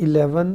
11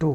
2।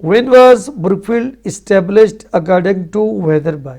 When was Brookfield established according to Weatherby?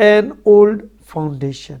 an old foundation.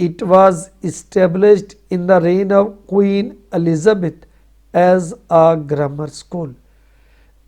It was established in the reign of Queen Elizabeth as a grammar school.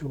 2।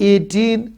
18th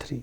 3।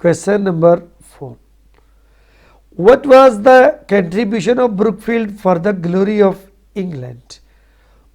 Question number 4. What was the contribution of Brookfield for the glory of England?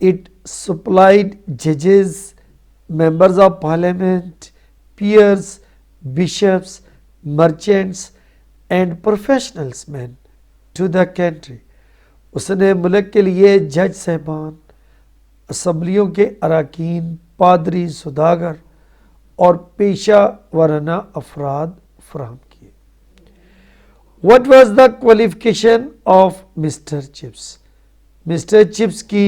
It supplied judges, members of parliament, peers, bishops, merchants and professionals men to the country. اس نے ملک کے لیے جج صاحبان، اسمبلیوں کے اراکین، پادری، سوداگر اور پیشہ ورانہ افراد فراہم کیے۔ What was the qualification of Mr Chips? Mr Chips کی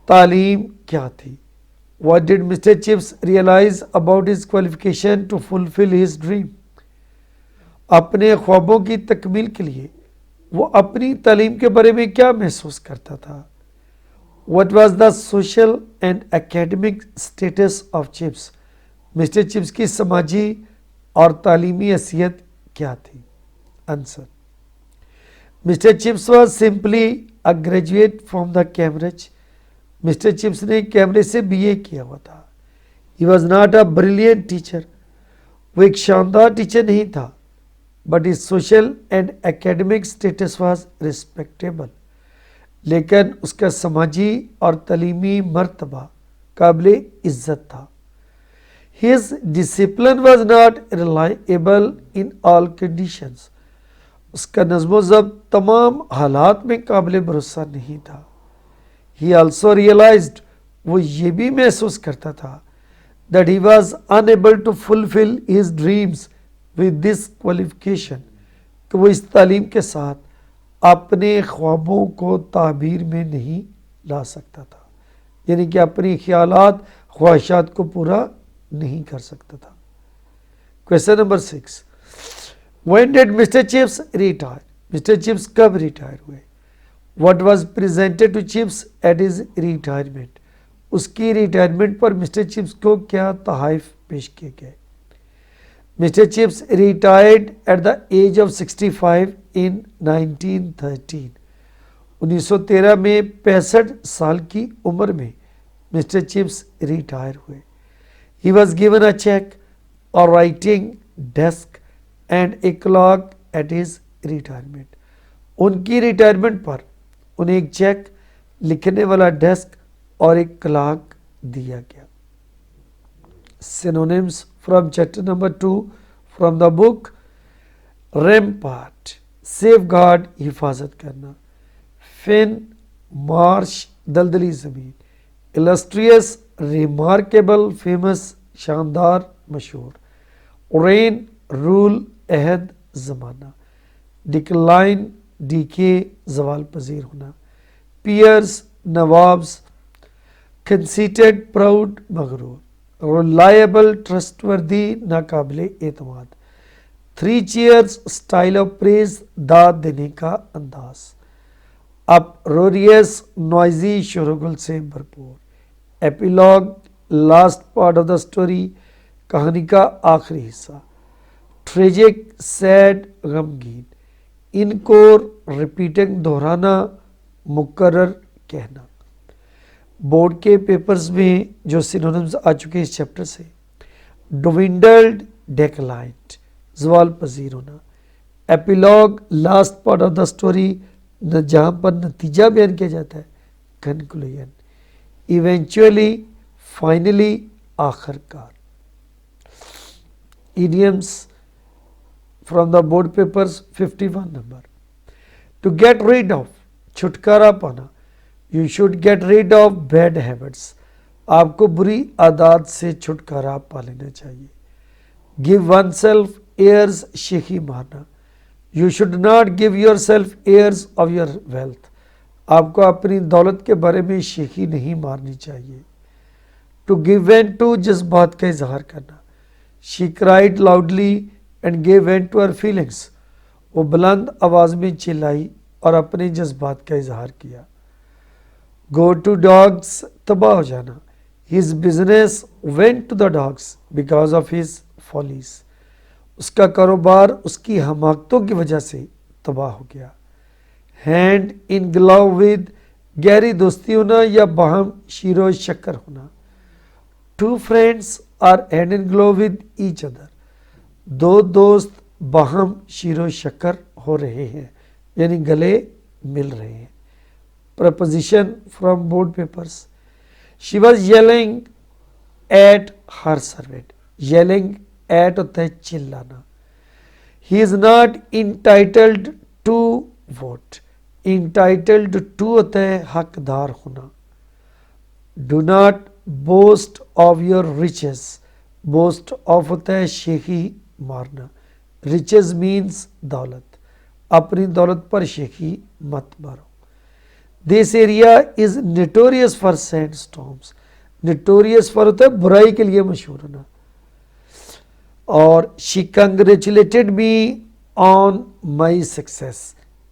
تعلیم کیا تھی؟ What did Mr. Chips realize about his qualification to fulfill his dream؟ اپنے خوابوں کی تکمیل کے لیے وہ اپنی تعلیم کے بارے میں کیا محسوس کرتا تھا؟ What was the social and academic status of Chips؟ Mr Chips کی سماجی اور تعلیمی حیثیت کیا تھی؟ Answer: Mr Chips was simply a graduate from the Cambridge۔ Mr Chips نے کیمبرج سے BA کیا ہوا تھا۔ He was not a brilliant teacher۔ وہ ایک شاندار ٹیچر نہیں تھا، but his social and academic status was respectable۔ لیکن اس کا سماجی اور تعلیمی مرتبہ قابل عزت تھا۔ His discipline was not reliable in all conditions۔ اس کا نظم و ضبط تمام حالات میں قابل بھروسہ نہیں تھا۔ He also realized، وہ یہ بھی محسوس کرتا تھا that he was unable to fulfill his dreams with this qualification، کہ وہ اس تعلیم کے ساتھ اپنے خوابوں کو تعبیر میں نہیں لا سکتا تھا، یعنی کہ اپنی خیالات خواہشات کو پورا نہیں کر سکتا تھا۔ Question number 6، when did Mr. Chips retire؟ Mr Chips کب ریٹائر ہوئے؟ What was presented to Chips at his retirement؟ اس کی ریٹائرمنٹ پر مسٹر چپس کو کیا تحائف پیش کیے گئے؟ Mr Chips retired at the age of 65 in 1913۔ 1913 میں 65 سال کی عمر میں مسٹر چپس ریٹائر ہوئے۔ He was given a check, a writing desk and a clock at his retirement۔ ان کی ریٹائرمنٹ پر انہیں ایک چیک، لکھنے والا ڈیسک اور ایک کلاک دیا گیا۔ Synonyms from chapter number 2 from the book Rampart، safeguard حفاظت کرنا، فن مارش دلدلی زمین، illustrious remarkable famous شاندار مشہور، reign رول عہد زمانہ، ڈکلائن ڈیکے زوال پذیر ہونا، پیئرس نوابز، کنسیٹڈ پراؤڈ مغرور، ریلائبل ٹرسٹ وردی ناقابل اعتماد، 3 چیئرز اسٹائل آف پریز داد دینے کا انداز، اپروریس نوائزی شور و گل سے بھرپور، epilogue last part of the story کہانی کا آخری حصہ، ٹریجک سیڈ غمگین، انکور ریپیٹنگ دہرانا مکرر کہنا۔ بورڈ کے پیپرز میں جو سینونیمز آ چکے اس چیپٹر سے، ڈوینڈلڈ ڈیکلائنڈ زوال پذیر ہونا، epilogue last part of the story جہاں پر نتیجہ بیان کیا جاتا ہے، کنکلوژن، ایونچولی فائنلی آخر کار۔ Idioms from the board papers 51 نمبر، ٹو گیٹ ریڈ آف چھٹکارا پانا، you should get rid of bad habits, آپ کو بری عادات سے چھٹکارا پا لینا چاہیے۔ گیو ون سیلف ایئرز شیخی مارنا، you should not give yourself airs of your wealth, آپ کو اپنی دولت کے بارے میں شیخی نہیں مارنی چاہیے۔ ٹو گیو وین ٹو جذبات کا اظہار کرنا، she cried loudly and gave vent to her feelings, وہ بلند آواز میں چلائی اور اپنے جذبات کا اظہار کیا۔ گو ٹو ڈاگس تباہ ہو جانا، his business went to the dogs because of his follies, اس کا کاروبار اس کی حماقتوں کی وجہ سے تباہ ہو گیا۔ ہینڈ ان گلو ود گہری دوستی ہونا یا باہم شیر و شکر ہونا، two friends are hand in glove with each other, دو دوست باہم شیر و شکر ہو رہے ہیں یعنی گلے مل رہے ہیں۔ Preposition from board papers, she was yelling at her servant, yelling at ہوتا ہے چلانا۔ He is not entitled to vote, entitled to ہوتا ہے حقدار ہونا. Do not boast of your riches. Boast of ہوتا ہے شیخی مارنا. riches مینس دولت. اپنی دولت پر شیخی مت مارو. This area is notorious for send storms. notorious for ہوتا ہے برائی کے لیے مشہور ہونا. اور she congratulated me on my success.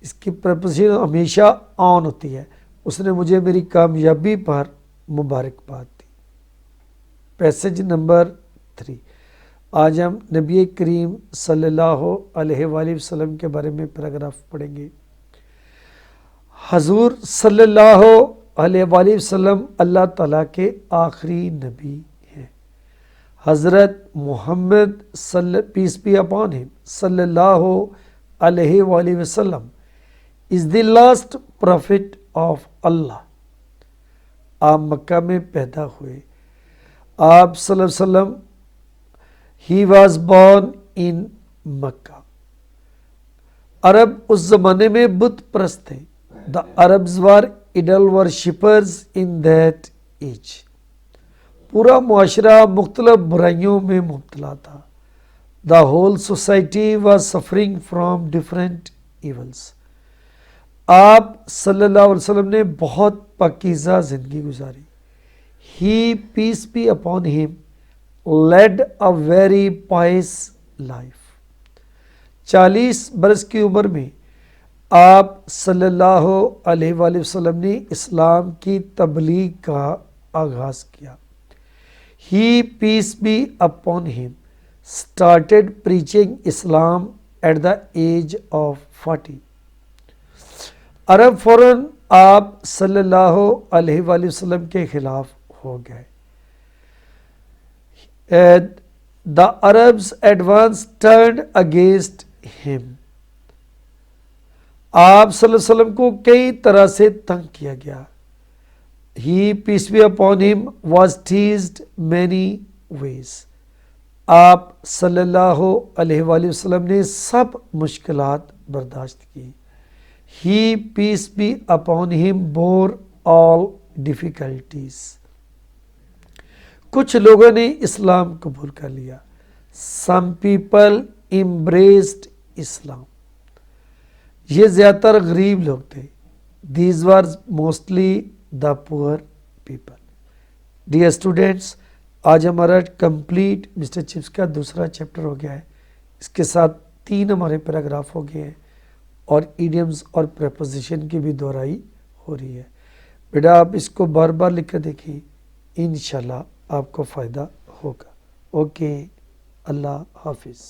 اس کی پریپوزیشن ہمیشہ آن ہوتی ہے. اس نے مجھے میری کامیابی پر مبارکباد دی. Passage number 3. آج ہم نبی کریم صلی اللہ علیہ وآلہ وسلم کے بارے میں پیراگراف پڑھیں گے. حضور صلی اللہ علیہ وآلہ وسلم اللہ تعالیٰ کے آخری نبی ہیں. حضرت محمد پیس بی اپان ہم صلی اللہ علیہ وآلہ وسلم is the last prophet of Allah. آپ مکہ میں پیدا ہوئے. آپ صلی اللہ علیہ وسلم he was born in مکہ. عرب اس زمانے میں بت پرست تھے. The Arabs were idol worshippers in that age. پورا معاشرہ مختلف برائیوں میں مبتلا تھا. The whole society was suffering from different evils. آپ صلی اللہ علیہ وسلم نے بہت پاکیزہ زندگی گزاری. He peace be upon him led a very pious life. 40 برس کی عمر میں آپ صلی اللہ علیہ وآلہ وسلم نے اسلام کی تبلیغ کا آغاز کیا. He peace be upon him started preaching Islam at the age of 40. عرب فوراً آپ صلی اللہ علیہ وآلہ وسلم کے خلاف ہو گئے. The Arabs at once turned against him. آپ صلی اللہ علیہ وسلم کو کئی طرح سے تنگ کیا گیا. He peace be upon him was teased many ways. آپ صلی اللہ علیہ وآلہ وسلم نے سب مشکلات برداشت کی. He peace be upon him bore all difficulties. کچھ لوگوں نے اسلام قبول کر لیا. Some people embraced Islam. یہ زیادہ تر غریب لوگ تھے. These were mostly the poor people. Dear students, آج ہمارا کمپلیٹ مسٹر چپس کا دوسرا چیپٹر ہو گیا ہے. اس کے ساتھ 3 ہمارے پیراگراف ہو گئے ہیں اور ایڈیمز اور پریپوزیشن کی بھی دہرائی ہو رہی ہے. بیٹا آپ اس کو بار بار لکھ کر دیکھیں, انشاءاللہ آپ کو فائدہ ہوگا. اوکے, اللہ حافظ.